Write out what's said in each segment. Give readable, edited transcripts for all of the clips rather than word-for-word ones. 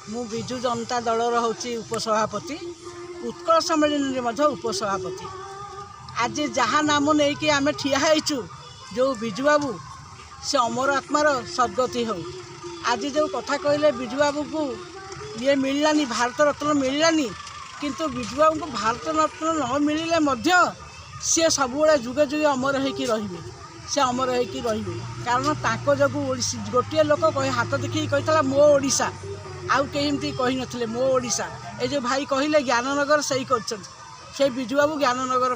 मु विजु जनता दलर हूँ उपसभापति उत्कल सम्मेलन में उपसभापति। आज जहाँ नाम नहीं कि आम ठियाचु जो बिजु बाबू से अमर आत्मार सद्गति हो। आज जो कथा कहले बिजु बाबू को ये मिललानी भारत रत्न मिललानी किंतु बिजु बाबू को भारत रत्न न मिले सी सब जुगे जुगे अमर होकर रे से अमर होकर रे कारण ताको जगू गोटे लोक हाथ देखिए कही मो ओडिशा आउ कहीं कही नथिले मो ओडिशा ए जो भाई कहले ज्ञाननगर से ही बिजु बाबू ज्ञाननगर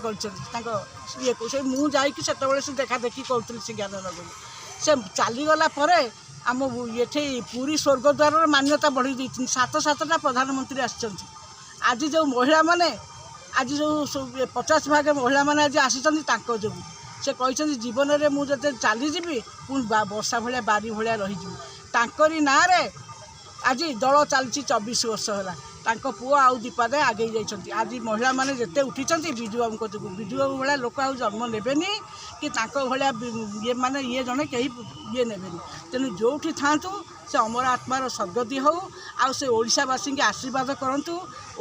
ये को से मु जाइकी से देखा देखी करुँगी से ज्ञाननगर से चलीगला आम ये पूरी स्वर्गद्वार मान्यता बढ़ी दी 7-7टा प्रधानमंत्री आज जो महिला माने आज जो 50 भाग महिला माने आज आसी जो से कहते जीवन में मुझे चलीजी पुणी वर्षा भाया बारी भाया रही ना आज दल चलती 24 वर्ष है पुओ आउ दीपादे आगे जाइए। आज महिला माने जिते उठी बिजु बाबू जो बिजु बाबू भाया लोक आ जन्म नेबेनी कि भाया ये माने ये जड़े कहीं ये नेबेनी तेणु जो था से अमर आत्मार सद्गति हो आ से ओडिशावासी के आशीर्वाद करंतु।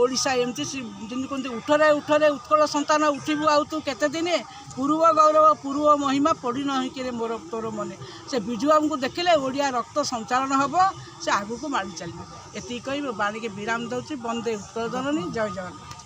ओडिशा एमती जिन कहते उठरे उठरे उत्कल संतान उठू आउ तू केते दिने पूर्व गौरव पूर्व महिमा पड़ी न मोर तोर मने से बिजु बाबू को देखिले ओडिया रक्त संचालन हम से आगू को माड़ी चलिए। एति कही बाणी के विराम दौर। वंदे उत्कल जननी। जय जगन्नाथ।